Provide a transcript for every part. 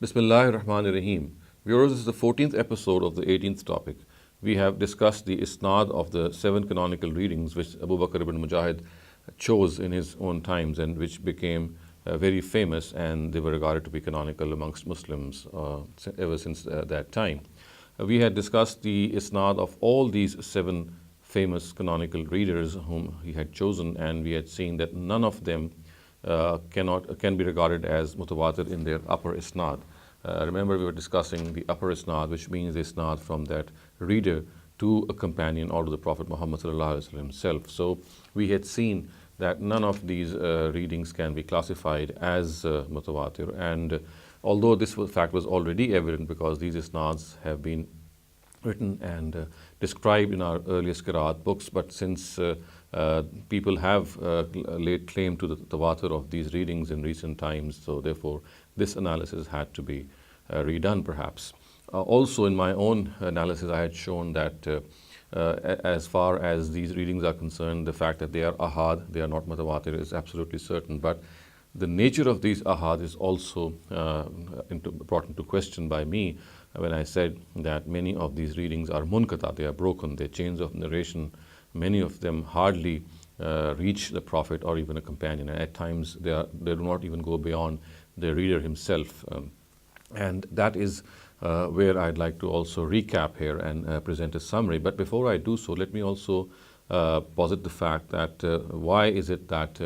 Bismillahir Rahmanir Rahim. Viewers, this is the 14th episode of the 18th topic. We have discussed the isnad of the 7 canonical readings which Abu Bakr ibn Mujahid chose in his own times and which became very famous, and they were regarded to be canonical amongst Muslims ever since that time. We had discussed the isnad of all these 7 famous canonical readers whom he had chosen, and we had seen that none of them can be regarded as mutawatir in their upper isnad. Remember, we were discussing the upper isnad, which means the isnad from that reader to a companion or to the Prophet Muhammad himself. So we had seen that none of these readings can be classified as mutawatir, and although this fact was already evident because these isnads have been written and described in our earliest qiraat books, but since people have laid claim to the tawatur of these readings in recent times, so therefore this analysis had to be redone perhaps. Also in my own analysis I had shown that as far as these readings are concerned, the fact that they are ahad, they are not mutawatir, is absolutely certain, but the nature of these ahad is also brought into question by me when I said that many of these readings are munqata, they are broken, their chains of narration, many of them hardly reach the Prophet or even a companion, and at times they do not even go beyond the reader himself. And that is where I'd like to also recap here and present a summary. But before I do so, let me also posit the fact that why is it that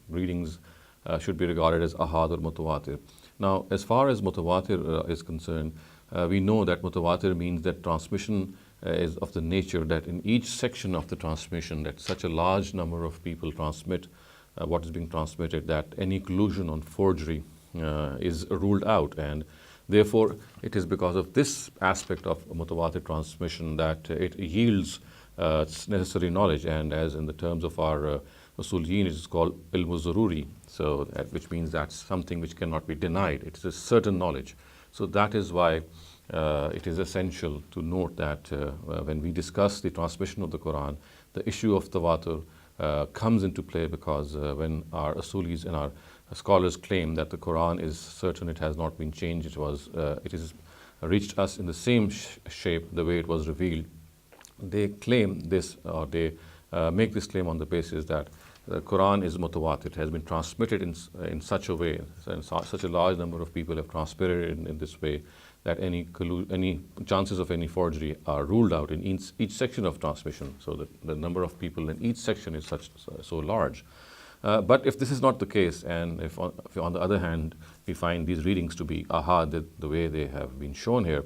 readings should be regarded as ahad or mutawatir. Now, as far as mutawatir is concerned, we know that mutawatir means that transmission is of the nature that in each section of the transmission, that such a large number of people transmit what is being transmitted, that any collusion on forgery is ruled out, and therefore it is because of this aspect of mutawatir transmission that it yields necessary knowledge, and as in the terms of our usuliyin, it is called ilm-zaruri, so which means that's something which cannot be denied. It is a certain knowledge. So that is why it is essential to note that when we discuss the transmission of the Quran, the issue of tawatur comes into play, because when our usulis and our scholars claim that the Quran is certain, it has not been changed, it is reached us in the same shape the way it was revealed, they claim this, or they make this claim on the basis that the Quran is mutawatir. It has been transmitted in such a way, and such a large number of people have transmitted in this way, that any chances of any forgery are ruled out in each section of transmission. So the number of people in each section is so large. But if this is not the case, and if on the other hand we find these readings to be ahad, the way they have been shown here,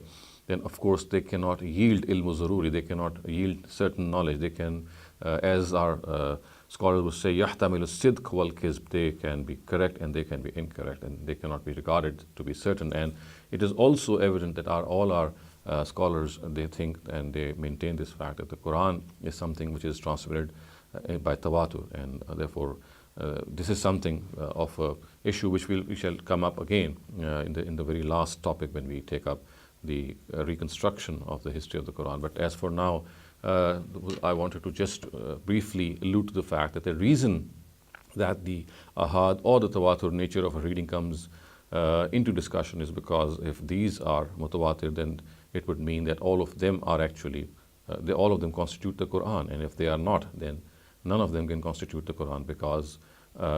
then of course they cannot yield ilm-zaruri, they cannot yield certain knowledge. They can, as our scholars would say, yahtamilu sidq wal kizb, they can be correct and they can be incorrect, and they cannot be regarded to be certain. And it is also evident that all our scholars, they think and they maintain this fact that the Quran is something which is transmitted by tawatur, and therefore this is something of an issue which we shall come up again in the very last topic when we take up the reconstruction of the history of the Quran. But as for now, I wanted to just briefly allude to the fact that the reason that the ahad or the tawatur nature of a reading comes into discussion is because if these are mutawatir, then it would mean that all of them are actually, all of them constitute the Quran, and if they are not, then none of them can constitute the Quran, because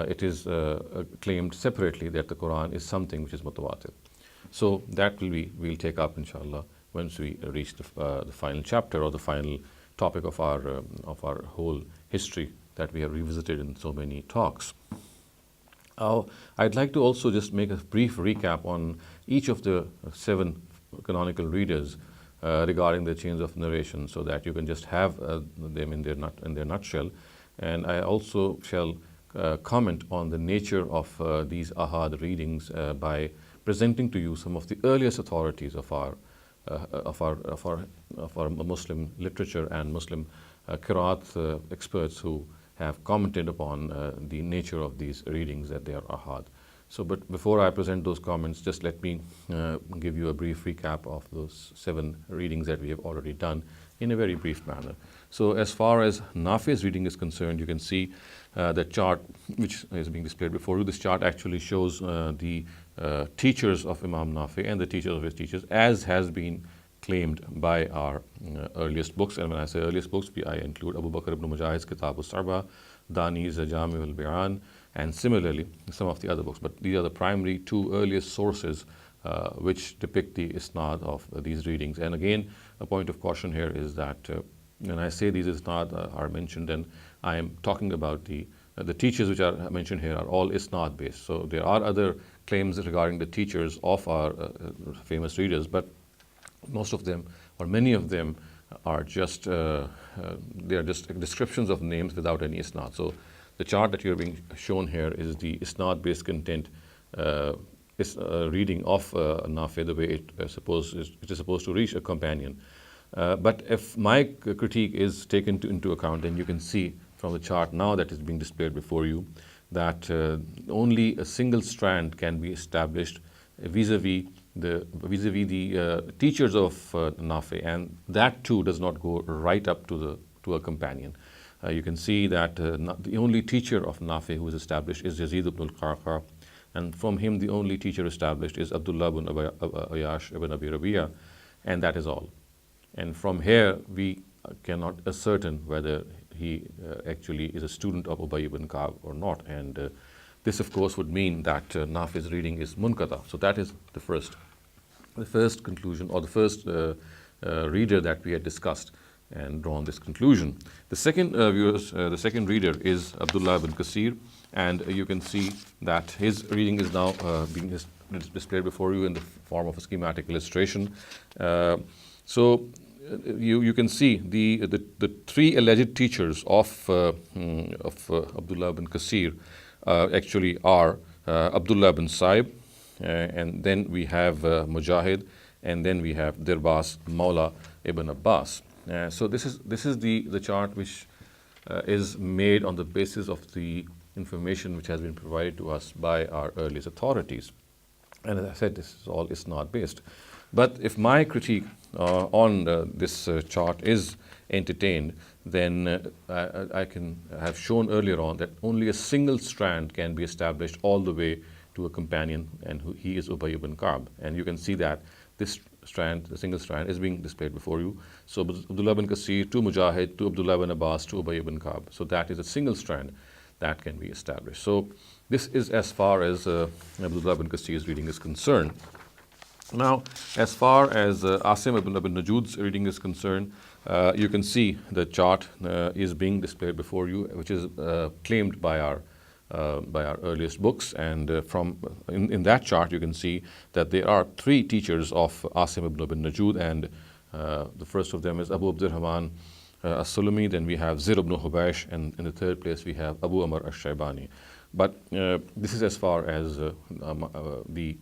it is claimed separately that the Quran is something which is mutawatir. So that we'll take up inshallah once we reach the final chapter, or the final topic of our whole history that we have revisited in so many talks. I'd like to also just make a brief recap on each of the 7 canonical readers regarding the chains of narration, so that you can just have them in their nutshell. And I also shall comment on the nature of these ahad readings by presenting to you some of the earliest authorities of our Muslim literature and Muslim qiraat experts who have commented upon the nature of these readings, that they are ahad. So, but before I present those comments, just let me give you a brief recap of those 7 readings that we have already done in a very brief manner. So, as far as Nafi's reading is concerned, you can see the chart which is being displayed before you. This chart actually shows the teachers of Imam Nafi and the teachers of his teachers, as has been claimed by our earliest books. And when I say earliest books, I include Abu Bakr ibn Mujahid's Kitab al-Sarba, Dani's Jami al-Bi'an, and similarly some of the other books. But these are the primary two earliest sources which depict the isnad of these readings. And again, a point of caution here is that when I say these isnad are mentioned, then I am talking about the teachers which are mentioned here are all isnad based. So there are other claims regarding the teachers of our famous readers, but most of them, or many of them, are just they are just descriptions of names without any isnad. So the chart that you're being shown here is the isnad based content reading of Nafi, the way it is supposed to reach a companion. But if my critique is taken into account, then you can see from the chart now that is being displayed before you that only a single strand can be established vis-a-vis the teachers of Nafi, and that too does not go right up to a companion. You can see that the only teacher of Nafi who is established is Yazid ibn al-Qarqa, and from him the only teacher established is Abdullah ibn Ayash ibn Abi Rabi'a, and that is all. And from here we cannot ascertain whether he actually is a student of Ubay ibn Ka'b or not. And this of course would mean that Nafi's reading is munqata. So that is the first conclusion, or the first reader that we had discussed and drawn this conclusion. The second the second reader is Abdullah ibn Kasir, and you can see that his reading is now being displayed before you in the form of a schematic illustration. So you can see the three alleged teachers of Abdullah ibn Kasir actually are Abdullah ibn Saib, and then we have Mujahid, and then we have Dirbas Mawla ibn Abbas. So this is the chart which is made on the basis of the information which has been provided to us by our earliest authorities. And as I said, this is all isnad based. But if my critique on this chart is entertained, then I can have shown earlier on that only a single strand can be established all the way to a companion, and he is Ubay ibn Ka'b. And you can see that this strand, the single strand, is being displayed before you. So Abdullah ibn Kasir to Mujahid to Abdullah ibn Abbas to Ubay ibn Ka'b. So that is a single strand that can be established. So this is as far as Abdullah ibn Kasir's reading is concerned. Now, as far as Asim ibn Abi Najud's reading is concerned, you can see the chart is being displayed before you, which is claimed by our earliest books. And from in that chart, you can see that there are three teachers of Asim ibn Abi Najud, and the first of them is Abu Abdurrahman as-Sulami. Then we have Zir ibn Hubaysh, and in the third place we have Abu Amr al-Shaybani. But this is as far as the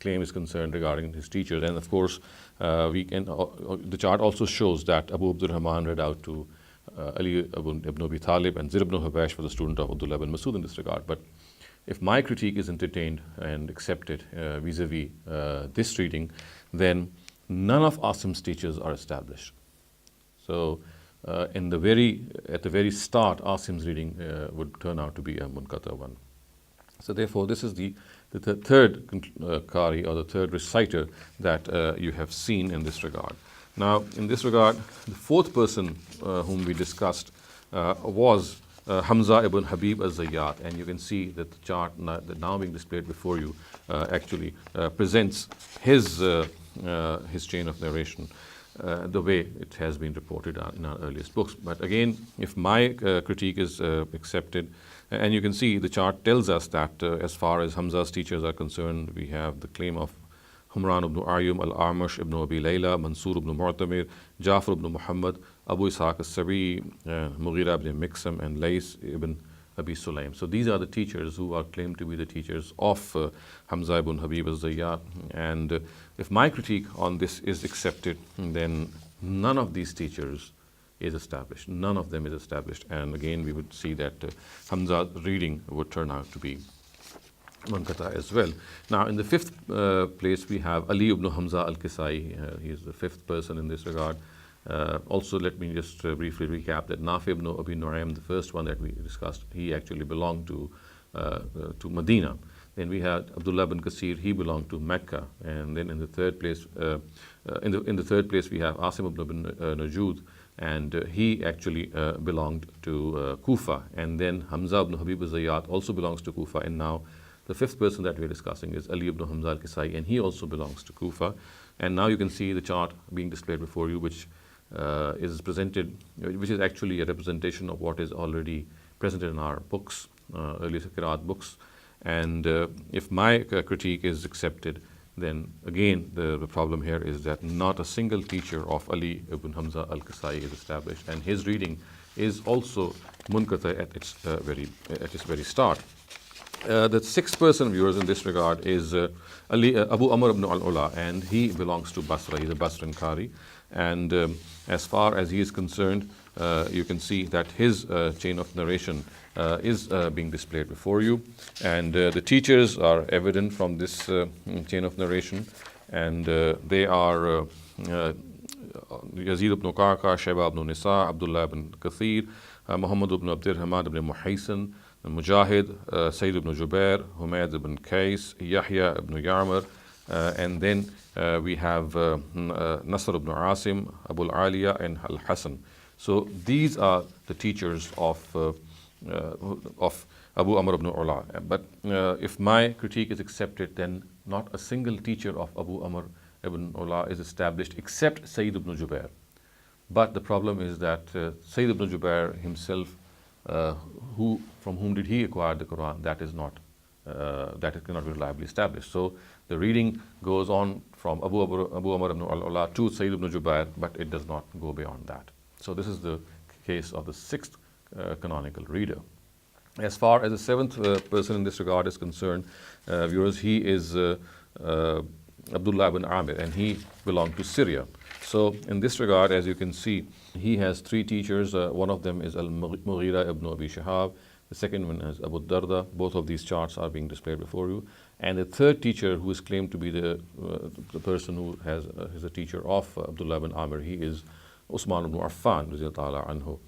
claim is concerned regarding his teachers. And of course, the chart also shows that Abu Abdurrahman read out to Ali ibn Abi Talib, and Zir ibn Hubaysh was a student of Abdullah ibn Masud in this regard. But if my critique is entertained and accepted vis-a-vis this reading, then none of Asim's teachers are established. So at the very start, Asim's reading would turn out to be a munqata one. So therefore, this is the third qari, or the third reciter that you have seen in this regard. Now, in this regard, the fourth person whom we discussed was Hamza ibn Habib az-Zayyat, and you can see that the chart that now being displayed before you actually presents his chain of narration the way it has been reported in our earliest books. But again, if my critique is accepted, and you can see the chart tells us that as far as Hamza's teachers are concerned, we have the claim of Humran ibn Ayyum, Al-Amash ibn Abi Layla, Mansur ibn Mu'tamir, Jafar ibn Muhammad, Abu Ishaq al-Sabi, Mughira ibn Miqsam, and Lays ibn Abi Sulaym. So these are the teachers who are claimed to be the teachers of Hamza ibn Habib az-Zayyat. And if my critique on this is accepted, then none of these teachers is established. None of them is established. And again, we would see that Hamza's reading would turn out to be munqata as well. Now, in the fifth place, we have Ali ibn Hamza al-Kisai. He is the fifth person in this regard. Also, let me just briefly recap that Nafi ibn Abi Nu'aym, the first one that we discussed, he actually belonged to Medina. Then we had Abdullah bin Kasir, he belonged to Mecca. And then in the third place, in the third place we have Asim ibn Najud, and he actually belonged to Kufa. And then Hamza ibn Habib Zayyat also belongs to Kufa. And now the fifth person that we're discussing is Ali ibn Hamza al-Kisai, and he also belongs to Kufa. And now you can see the chart being displayed before you, which is presented, which is actually a representation of what is already presented in our books, early Qur'an books. And if my critique is accepted, then again the problem here is that not a single teacher of Ali ibn Hamza al-Kisai is established, and his reading is also munqata at its very start. The sixth person, viewers, in this regard is Abu Amr ibn al-Ula, and he belongs to Basra. He's a Basran Qari, and as far as he is concerned, you can see that his chain of narration is being displayed before you, and the teachers are evident from this chain of narration, and they are Yazid ibn Qa'qa, Shayba ibn Nisa, Abdullah ibn Kathir, Muhammad ibn Abdirrahman ibn Muhaysin, Mujahid, Sayyid ibn Jubair, Humayd ibn Qais, Yahya ibn Ya'mar, and then we have Nasr ibn Asim, Abu al-Aliya, and Al-Hasan. So these are the teachers of Abu Amr ibn Ula. But if my critique is accepted, then not a single teacher of Abu Amr ibn Ula is established except Sayyid ibn Jubair. But the problem is that Sayyid ibn Jubair himself, from whom did he acquire the Quran, that it cannot be reliably established. So the reading goes on from Abu Amr ibn Ula to Sayyid ibn Jubair, but it does not go beyond that. So this is the case of the sixth canonical reader. As far as the seventh person in this regard is concerned, viewers, he is Abdullah ibn Amir, and he belonged to Syria. So in this regard, as you can see, he has three teachers. One of them is Al-Mawrid ibn Abi Shihab. The second one is Abu Darda. Both of these charts are being displayed before you. And the third teacher, who is claimed to be the person who is a teacher of Abdullah ibn Amir, he is Usman ibn Affan, anhu.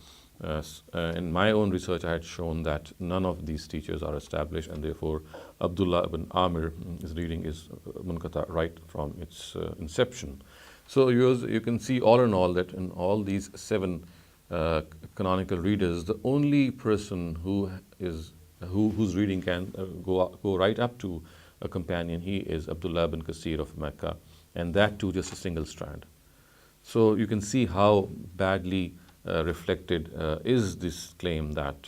In my own research, I had shown that none of these teachers are established, and therefore Abdullah ibn Amir, his reading is munqata right from its inception. So you can see all in all that in all these seven canonical readers, the only person whose reading can go right up to a companion, he is Abdullah ibn Kasir of Mecca, and that too just a single strand. So you can see how badly reflected is this claim that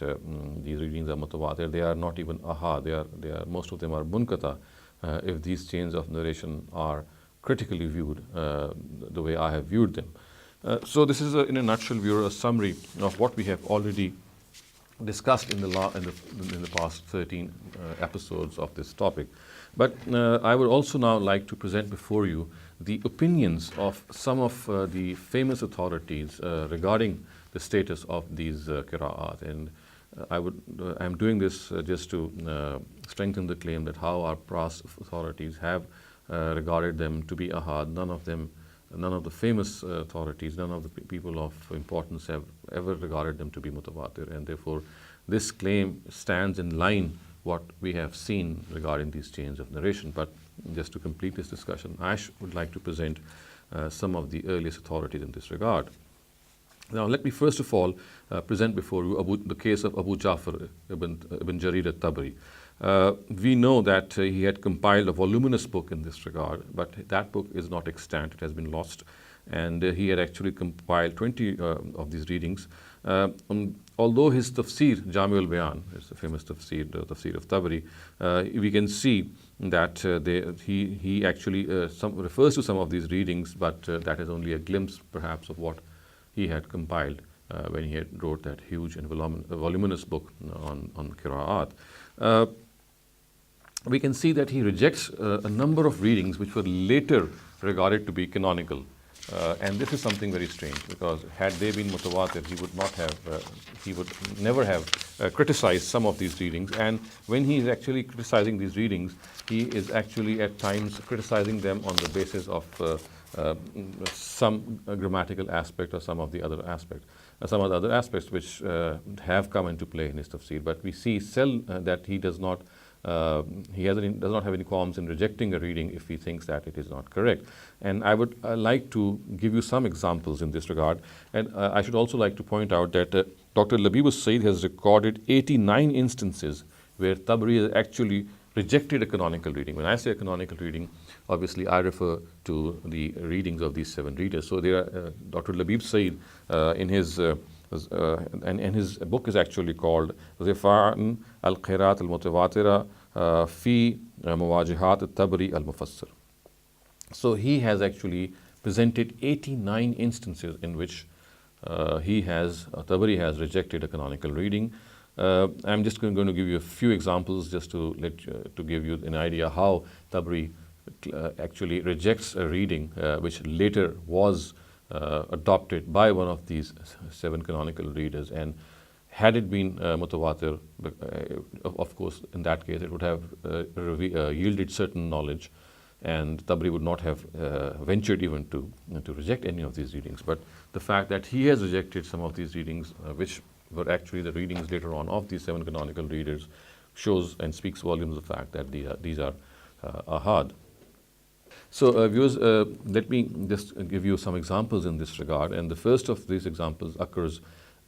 these readings are mutawatir. They are not even ahad. They are most of them are munqata. If these chains of narration are critically viewed the way I have viewed them. So this is in a nutshell, viewer, a summary of what we have already discussed in the past 13 episodes of this topic. But I would also now like to present before you the opinions of some of the famous authorities regarding the status of these qira'at. And I am doing this just to strengthen the claim that how our past authorities have regarded them to be ahad. None of the famous authorities, none of the people of importance have ever regarded them to be mutawatir, and therefore this claim stands in line what we have seen regarding these chains of narration. But just to complete this discussion, I would like to present some of the earliest authorities in this regard. Now, let me first of all present before you the case of Abu Ja'far ibn Jarir al-Tabari. We know that he had compiled a voluminous book in this regard, but that book is not extant, it has been lost, and he had actually compiled 20 of these readings. Although his tafsir, Jami al-Bayan, is the famous tafsir, the tafsir of Tabari, we can see that he actually refers to some of these readings, but that is only a glimpse perhaps of what he had compiled when he had wrote that huge and voluminous book on Qira'at. We can see that he rejects a number of readings which were later regarded to be canonical. And this is something very strange, because had they been mutawatir, he would never have criticized some of these readings. And when he is actually criticizing these readings, he is actually at times criticizing them on the basis of some grammatical aspect or some of the other other aspects which have come into play in his tafsir. But we see that he does not does not have any qualms in rejecting a reading if he thinks that it is not correct. And I would like to give you some examples in this regard. And I should also like to point out that Dr. Labib Said has recorded 89 instances where Tabari has actually rejected a canonical reading. When I say a canonical reading, obviously I refer to the readings of these 7 readers. So there are, Dr. Labib Said in his and his book is actually called Zifa'an al-Qiraat al-Mutawatira fi Muwajihat al-Tabari al-Mufassir. So he has actually presented 89 instances in which Tabari has rejected a canonical reading. I'm just going to give you a few examples just to give you an idea how Tabari actually rejects a reading which later was adopted by one of these 7 canonical readers. And had it been mutawatir, of course, in that case, it would have yielded certain knowledge, and Tabari would not have ventured even to reject any of these readings. But the fact that he has rejected some of these readings, which were actually the readings later on of these 7 canonical readers, shows and speaks volumes of the fact that these are ahad. So viewers, let me just give you some examples in this regard. And the first of these examples occurs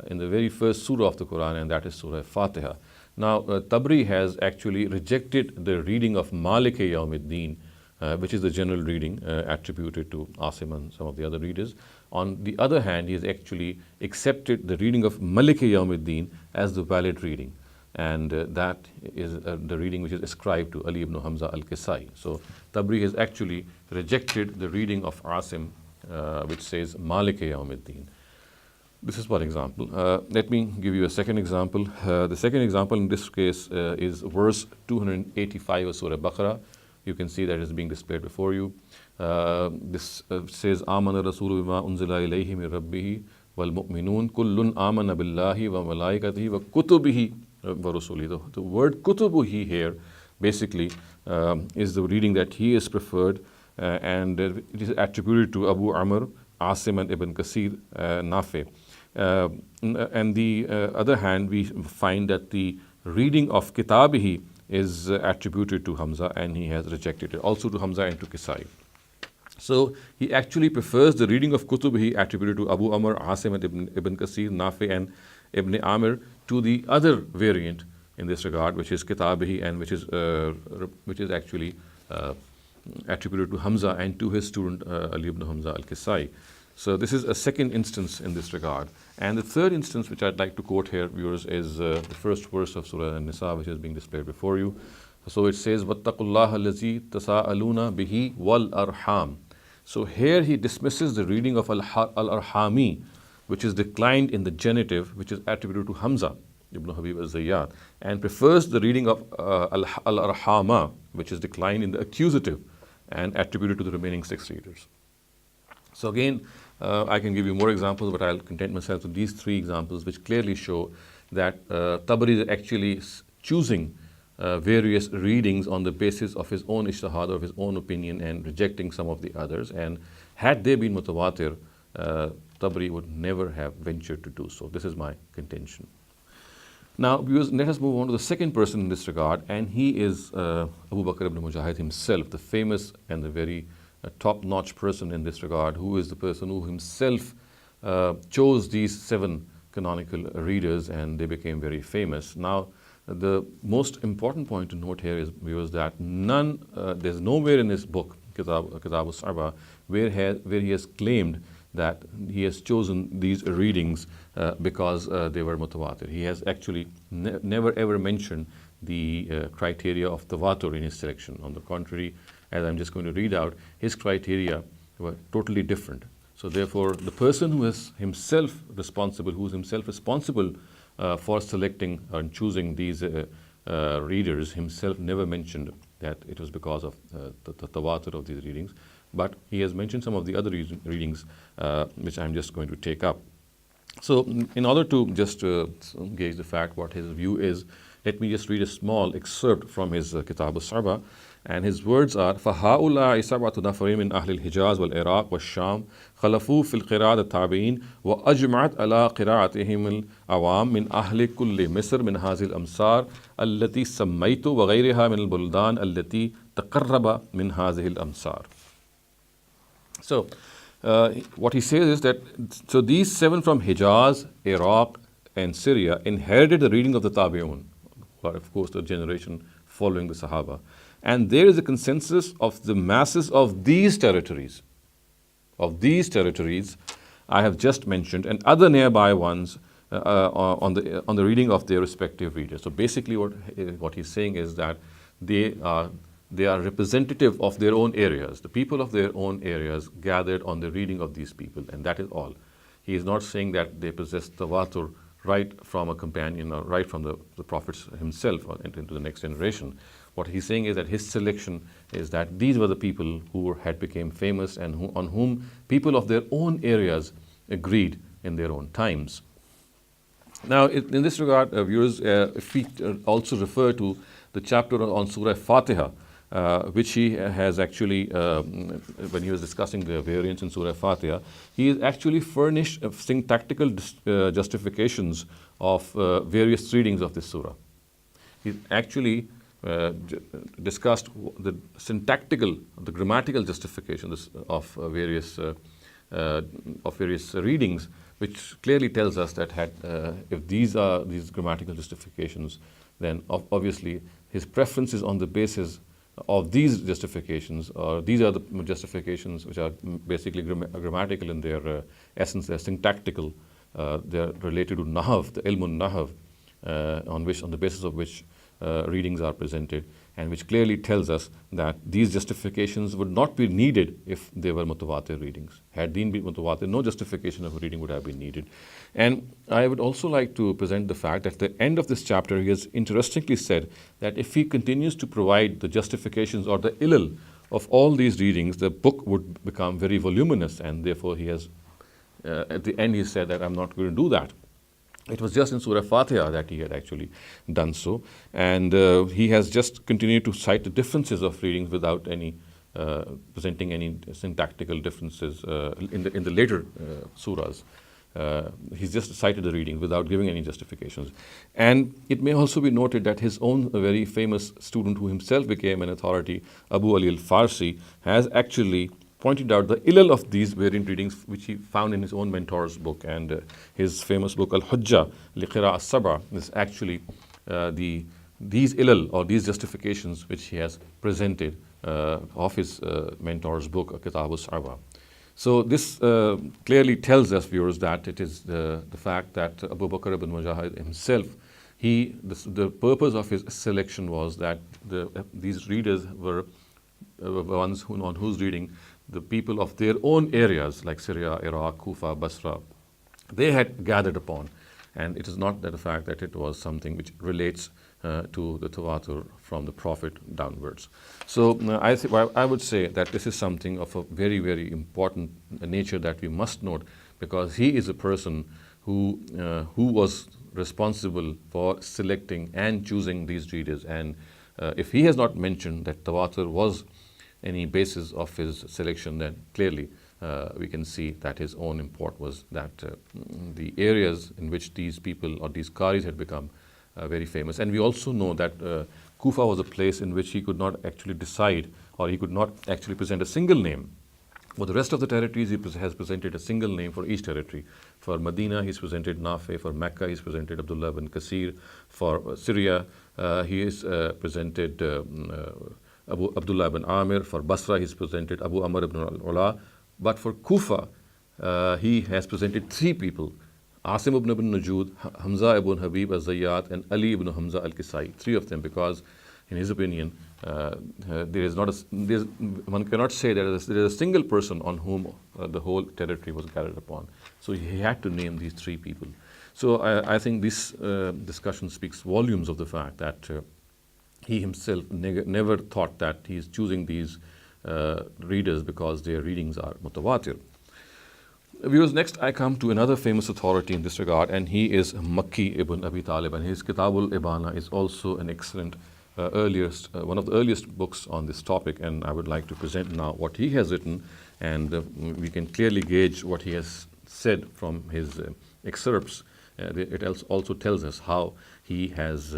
in the very first surah of the Qur'an, and that is Surah Fatiha. Now, Tabari has actually rejected the reading of Malik Yawmiddin, which is the general reading attributed to Asim and some of the other readers. On the other hand, he has actually accepted the reading of Malik Yawmiddin as the valid reading. And that is the reading which is ascribed to Ali ibn Hamza al-Kisai. So Tabari has actually rejected the reading of Asim, which says Malik Yawmiddin. This is one example. Let me give you a second example. The second example in this case is verse 285 of Surah Baqarah. You can see that it is being displayed before you. This says, Amana Rasulu bima unzila ilayhi min rabbihi wal mu'minun kullun amana billahi wa malaikatihi wa kutubihi wa rusuli. The word kutubuhi here basically is the reading that he is preferred, and it is attributed to Abu Amr, Asim and Ibn Kasir, Nafi. And the other hand, we find that the reading of Kitabihi is attributed to Hamza, and he has rejected it, also to Hamza and to Kisai. So he actually prefers the reading of Kutubihi attributed to Abu Amr, Asim and Ibn Kasir, Nafi and Ibn Amir to the other variant in this regard, which is Kitabihi, and which is actually attributed to Hamza and to his student Ali ibn Hamza al-Kisai. So this is a second instance in this regard. And the third instance which I'd like to quote here, viewers, is the first verse of Surah An-Nisa, which is being displayed before you. So it says, وَاتَّقُوا اللَّهَ الَّذِي تَسَاءَلُونَ بِهِ وَالْأَرْحَامِ. So here he dismisses the reading of al-arhami, which is declined in the genitive, which is attributed to Hamza ibn Habib al-Zayyad, and prefers the reading of al-arhama, which is declined in the accusative and attributed to the remaining 6 readers. So again, I can give you more examples, but I'll content myself with these 3 examples, which clearly show that Tabari is actually choosing various readings on the basis of his own ijtihad, of his own opinion, and rejecting some of the others. And had they been mutawatir, Tabari would never have ventured to do so. This is my contention. Now, viewers, let us move on to the second person in this regard, and he is Abu Bakr ibn Mujahid himself, the famous and the very top-notch person in this regard, who is the person who himself chose these 7 canonical readers, and they became very famous. Now, the most important point to note here is, viewers, that there's nowhere in his book, Kitab al-Sa'ba, where he has claimed that he has chosen these readings because they were mutawatir. He has actually never ever mentioned the criteria of tawatur in his selection. On the contrary, as I'm just going to read out, his criteria were totally different. So therefore, the person who is himself responsible, for selecting and choosing these readers, himself never mentioned that it was because of the tawatur of these readings. But he has mentioned some of the other readings, which I'm just going to take up. So in order to just gauge the fact what his view is, Let me just read a small excerpt from his Kitab al-Saba. And his words are: فَهَؤُلَاءِ سَبْعَةُ نَفَرٍ مِنْ أَهْلِ الْحِجَازِ وَالْعِرَاقِ وَالشَّامِ خَلَفُوا فِي الْقِرَاءَةِ التَّابِعِينَ وَأَجْمَعَتْ عَلَى قِرَاءَتِهِمُ الْعَوَامُ مِنْ أَهْلِ كُلِّ مِصْرٍ مِنْ هَذِهِ الْأَمْصَارِ التي سميت وغيرها من البلدان التي تقرب من هذه الأمصار. So, what he says is that, so these 7 from Hijaz, Iraq, and Syria inherited the reading of the Tabi'un, or of course the generation following the Sahaba. And there is a consensus of the masses of these territories. I have just mentioned, and other nearby ones on the reading of their respective readers. So basically, what he's saying is that they are representative of their own areas. The people of their own areas gathered on the reading of these people, and that is all. He is not saying that they possess tawatur right from a companion or right from the Prophet himself or into the next generation. What he's saying is that his selection is that these were the people who had become famous and on whom people of their own areas agreed in their own times. Now, in this regard, viewers, if we also refer to the chapter on Surah Fatiha, which he has actually, when he was discussing the variants in Surah Fatiha, he has actually furnished syntactical justifications of various readings of this surah. He actually discussed the syntactical, the grammatical justifications of various readings, which clearly tells us that if these are these grammatical justifications, then obviously his preference is on the basis of these justifications, or these are the justifications which are basically grammatical in their essence. They're syntactical. They're related to Nahav, the ilmun Nahav, on the basis of which readings are presented, and which clearly tells us that these justifications would not be needed if they were mutawatir readings. Had they been mutawatir, no justification of a reading would have been needed. And I would also like to present the fact that at the end of this chapter, he has interestingly said that if he continues to provide the justifications or the ilal of all these readings, the book would become very voluminous, and therefore he has, at the end he said that I'm not going to do that. It was just in Surah Fatiha that he had actually done so, and he has just continued to cite the differences of readings without any presenting any syntactical differences in the later surahs. He's just cited the reading without giving any justifications. And it may also be noted that his own very famous student, who himself became an authority, Abu Ali al-Farsi, has actually pointed out the ilal of these variant readings, which he found in his own mentor's book. And his famous book, Al-Hujja li-Qira' as-Sab'a, is actually these ilal, or these justifications, which he has presented of his mentor's book, Kitab al-Saba. So this clearly tells us, viewers, that it is the fact that Abu Bakr ibn Mujahid himself, the purpose of his selection was that these readers were ones on whose reading the people of their own areas, like Syria, Iraq, Kufa, Basra, they had gathered upon. And it is not that the fact that it was something which relates to the tawatur from the Prophet downwards. So I would say that this is something of a very, very important nature that we must note, because he is a person who was responsible for selecting and choosing these readers. And if he has not mentioned that tawatur was any basis of his selection, then clearly we can see that his own import was that the areas in which these people or these qaris had become very famous. And we also know that Kufa was a place in which he could not actually decide, or he could not actually present a single name. For the rest of the territories, he has presented a single name for each territory. For Medina, he's presented Nafi. For Mecca, he's presented Abdullah bin Kasir. For Syria, he is presented Abdullah ibn Amir. For Basra, he's presented Abu Amr ibn al-Ula. But for Kufa, he has presented 3 people: Asim ibn Najud, Hamza ibn Habib al-Zayyat, and Ali ibn Hamza al-Kisai. 3 of them, because in his opinion, one cannot say that there is a single person on whom the whole territory was gathered upon. So he had to name these 3 people. So I think this discussion speaks volumes of the fact that he himself never thought that he is choosing these readers because their readings are mutawatir. Viewers, next I come to another famous authority in this regard, and he is Makki ibn Abi Talib, and his Kitabul Ibana is also an excellent one of the earliest books on this topic, and I would like to present now what he has written, and we can clearly gauge what he has said from his excerpts. It also tells us how he has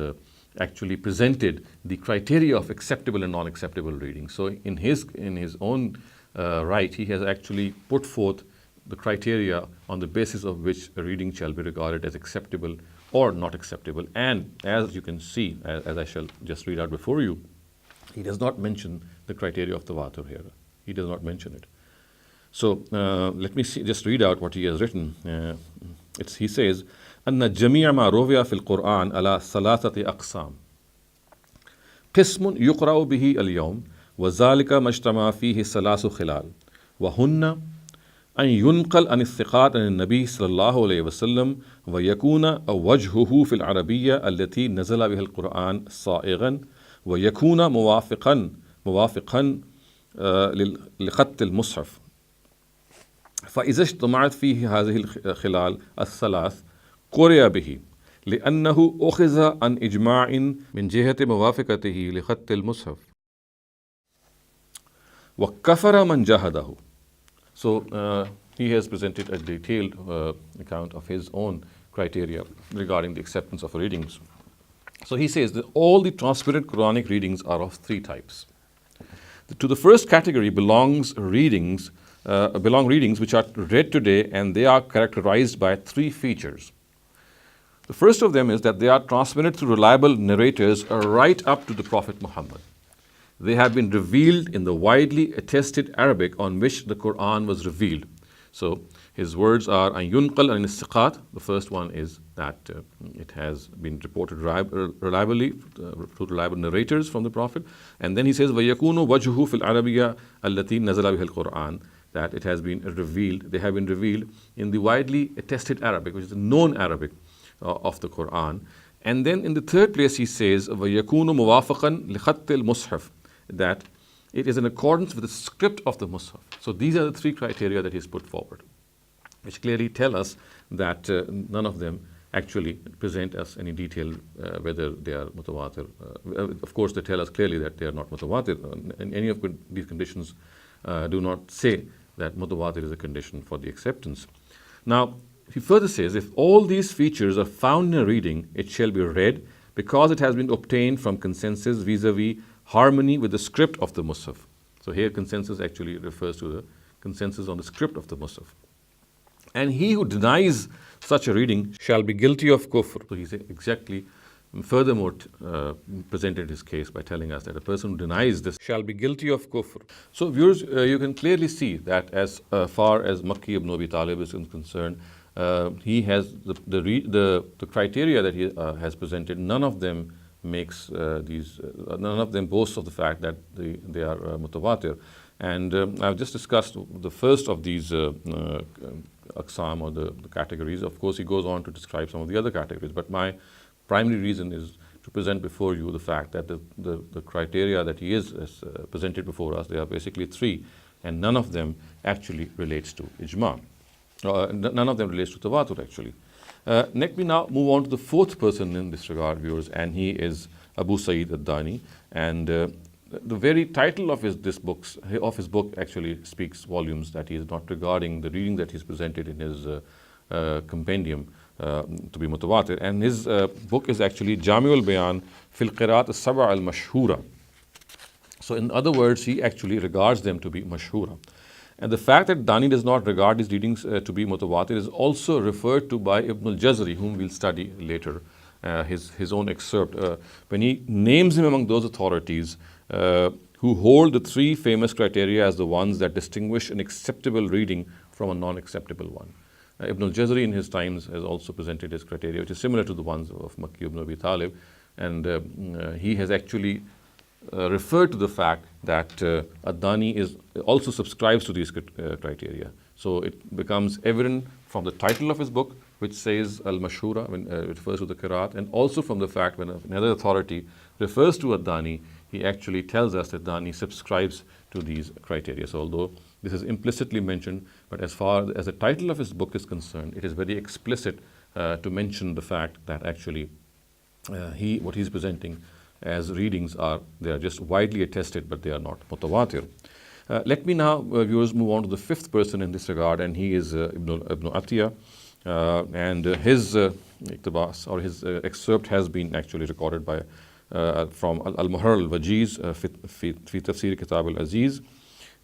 actually presented the criteria of acceptable and non-acceptable reading. So in his own right, he has actually put forth the criteria on the basis of which a reading shall be regarded as acceptable or not acceptable. And as you can see, as I shall just read out before you, he does not mention the criteria of tawatur here. He does not mention it. So let me just read out what he has written. He says, أن جميع ما روي في القرآن على ثلاثة أقسام. قسم يقرأ به اليوم وذلك ما اجتمع فيه ثلاث خلال وهن أن ينقل عن الثقات عن النبي صلى الله عليه وسلم ويكون وجهه في العربية التي نزل بها القرآن صائغا ويكون موافقا لخط المصحف. فإذا اجتمعت فيه هذه الخلال الثلاث قرئ به لأنه أخذ عن إجماع من جهة موافقته لخط المصحف وكفر من جاهده. So he has presented a detailed account of his own criteria regarding the acceptance of readings. So he says that all the transparent Quranic readings are of three types. To the first category belong readings which are read today, and they are characterized by three features. The first of them is that they are transmitted through reliable narrators right up to the Prophet Muhammad. They have been revealed in the widely attested Arabic on which the Qur'an was revealed. So his words are أن ينقل عن الثقات. The first one is that it has been reported reliably through reliable narrators from the Prophet. And then he says وَيَكُونُ وَجْهُهُ فِي الْعَرَبِيَّةِ الَّتِي نَزَلَ بِهَا الْقُرْآنِ. That it has been revealed, they have been revealed in the widely attested Arabic, which is the known Arabic of the Qur'an. And then in the third place he says وَيَكُونُ مُوَافَقًا لِخَطِّ الْمُصْحَفِ, that it is in accordance with the script of the Mus'haf. So these are the three criteria that he's put forward, which clearly tell us that none of them actually present us any detail whether they are mutawatir. Of course, they tell us clearly that they are not mutawatir. And any of these conditions do not say that mutawatir is a condition for the acceptance. Now, he further says, if all these features are found in a reading, it shall be read because it has been obtained from consensus vis-a-vis harmony with the script of the Mus'haf. So here consensus actually refers to the consensus on the script of the Mus'haf. And he who denies such a reading shall be guilty of kufr. So he's exactly furthermore presented his case by telling us that a person who denies this shall be guilty of kufr. So viewers, you can clearly see that as far as Makki ibn Abi Talib is concerned, he has the criteria that he has presented. None of them makes none of them boasts of the fact that they are mutawatir. And I've just discussed the first of these aqsam, or the categories. Of course, he goes on to describe some of the other categories, but my primary reason is to present before you the fact that the criteria that he is presented before us, they are basically three, and none of them actually relates to ijma. None of them relates to tawatur actually. Let me now move on to the fourth person in this regard, viewers, and he is Abu Sa'id al-Dani. And the very title of his book actually speaks volumes, that he is not regarding the reading that he's presented in his compendium to be mutawatir. And his book is actually Jami'ul Bayan fil Qiraat al-Sab'a al-Mashhura. So in other words, he actually regards them to be mashhura. And the fact that Dani does not regard these readings to be mutawatir is also referred to by Ibn al-Jazari, whom we'll study later, his own excerpt, when he names him among those authorities who hold the three famous criteria as the ones that distinguish an acceptable reading from a non-acceptable one. Ibn al-Jazari in his times has also presented his criteria, which is similar to the ones of Makki ibn Abi Talib, and he has actually referred to the fact that Ad-Dani also subscribes to these criteria. So it becomes evident from the title of his book, which says Al-Mashhura, when it refers to the Qiraat, and also from the fact when another authority refers to Ad-Dani, he actually tells us that Dani subscribes to these criteria. So although this is implicitly mentioned, But as far as the title of his book is concerned, it is very explicit to mention the fact that actually what he's presenting as readings they are just widely attested, but they are not mutawatir. Let me now, viewers, move on to the fifth person in this regard, and he is Ibn Atiyah. And his iqtibas or his excerpt has been actually recorded by from Al-Mawrid al-Wajiz fi Tafsir Kitab al-Aziz,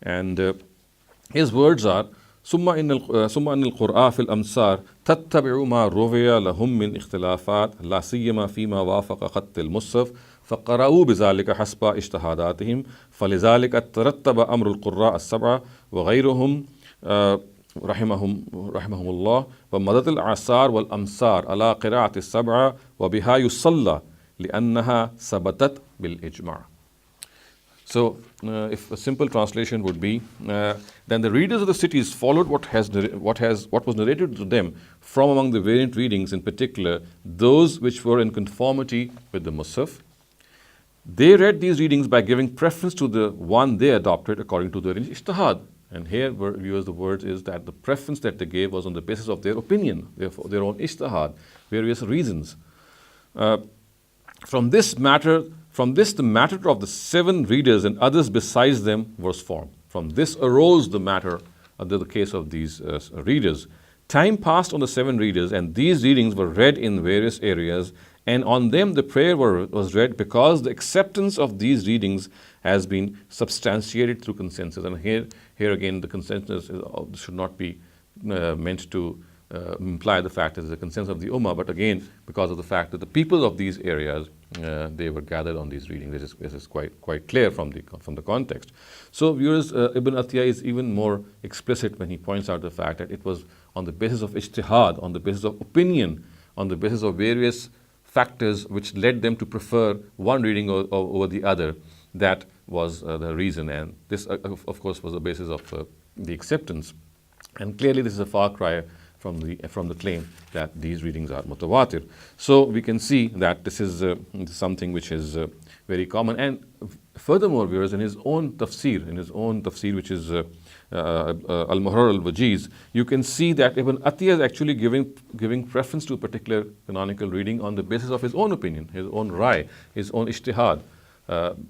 and his words are: ثم أن القرآن في الأمصار تتبع ما روي لهم من اختلافات لا سيما فيما وافق خط المصحف فقرأوا بذلك حسب اجتهاداتهم فلذلك ترتب أمر القراء السبعة وغيرهم رحمهم الله ومدد الأعصار والأمصار على قراءة السبعة وبها يصلى لأنها ثبتت بالإجماع. So, if a simple translation would be, then the readers of the cities followed what was narrated to them from among the variant readings, in particular those which were in conformity with the Musaf. They read these readings by giving preference to the one they adopted according to their ijtihad. And here, viewers, the word is that the preference that they gave was on the basis of their opinion, therefore their own ijtihad, various reasons. From this, the matter of the seven readers and others besides them was formed. From this arose the matter under the case of these readers. Time passed on the seven readers, and these readings were read in various areas, and on them the prayer was read because the acceptance of these readings has been substantiated through consensus. And here again, the consensus should not be meant to imply the fact that there's a consensus of the Ummah, but again, because of the fact that the people of these areas, they were gathered on these readings. This is quite clear from the context. So, viewers, Ibn Atiyah is even more explicit when he points out the fact that it was on the basis of ijtihad, on the basis of opinion, on the basis of various factors which led them to prefer one reading over the other. That was the reason, and this, of course, was the basis of the acceptance. And clearly, this is a far cry from the claim that these readings are mutawatir. So we can see that this is something which is very common. And furthermore, viewers, in his own tafsir, which is Al-Mawrid al-Wajiz, you can see that Ibn Atiyah is actually giving preference to a particular canonical reading on the basis of his own opinion, his own rai, his own ijtihad,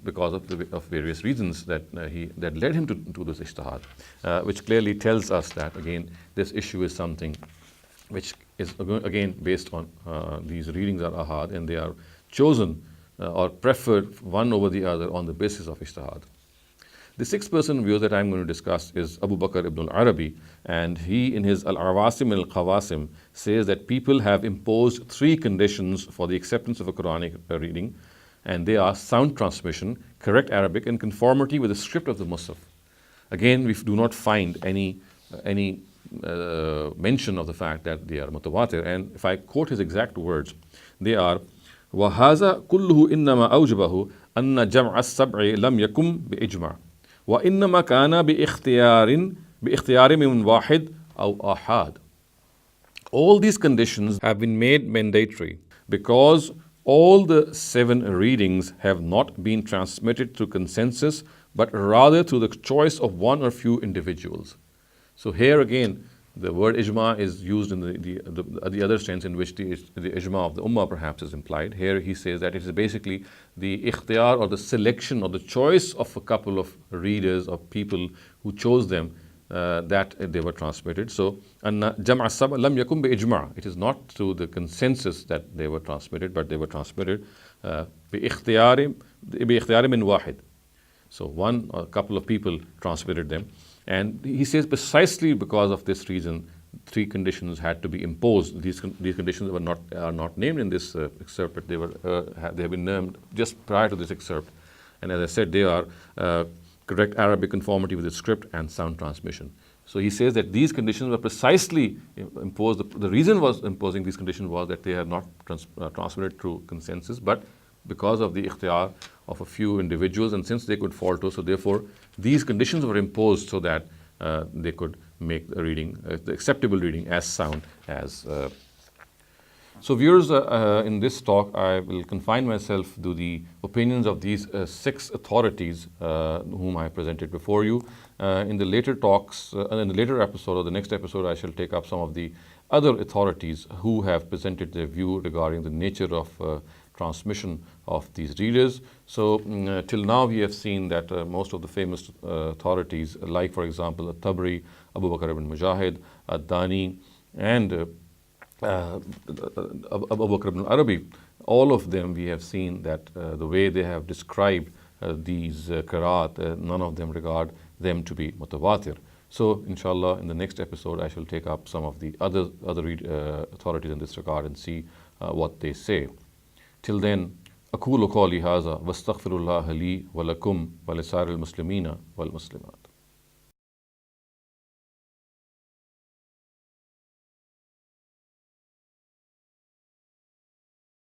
because of various reasons that led him to this ijtihad, which clearly tells us that, again, this issue is something which is, again, based on these readings are ahad, and they are chosen or preferred one over the other on the basis of ijtihad. The sixth person view that I'm going to discuss is Abu Bakr ibn al-Arabi, and he, in his Al-Awasim al-Qawasim, says that people have imposed three conditions for the acceptance of a Quranic reading, and they are sound transmission, correct Arabic, and conformity with the script of the Musaf. Again, we do not find any mention of the fact that they are mutawatir, and if I quote his exact words, they are وَهَذَا كُلُّهُ إِنَّمَا أَوْجَبَهُ أَنَّ جَمْعَ السَّبْعِ لَمْ يَكُمْ بِإِجْمَعٍ وَإِنَّمَا كَانَ بِإِخْتِيَارٍ مِنْ وَاحِدٍ أَوْ أَحَادٍ. All these conditions have been made mandatory because all the seven readings have not been transmitted through consensus, but rather through the choice of one or few individuals. So here again, the word ijma is used in the other sense in which the ijma of the ummah perhaps is implied. Here he says that it is basically the ikhtiyar or the selection or the choice of a couple of readers or people who chose them that they were transmitted. So, jam'a sab lam yakum bi ijma'. It is not through the consensus that they were transmitted, but they were transmitted bi ikhtiyar min wahid. So one or a couple of people transmitted them. And he says precisely because of this reason, three conditions had to be imposed. These conditions are not named in this excerpt, but they have been named just prior to this excerpt. And as I said, they are correct Arabic conformity with the script and sound transmission. So he says that these conditions were precisely imposed. The reason was imposing these conditions was that they are not transmitted through consensus, but because of the ikhtiyar of a few individuals, and since they could falter, so therefore these conditions were imposed so that they could make the reading, the acceptable reading, as sound as. So viewers, in this talk I will confine myself to the opinions of these 6 authorities whom I presented before you. In the later talks, in the later episode or the next episode, I shall take up some of the other authorities who have presented their view regarding the nature of transmission of these readers. So till now we have seen that most of the famous authorities, like for example At-Tabari, Abu Bakr ibn Mujahid, Ad-Dani, and Abu Bakr ibn Arabi, all of them we have seen that the way they have described these qiraat, none of them regard them to be mutawatir. So inshallah in the next episode I shall take up some of the other authorities in this regard and see what they say. Till then, أقول قولي هذا واستغفر الله لي ولكم ولسائر المسلمين والمسلمات.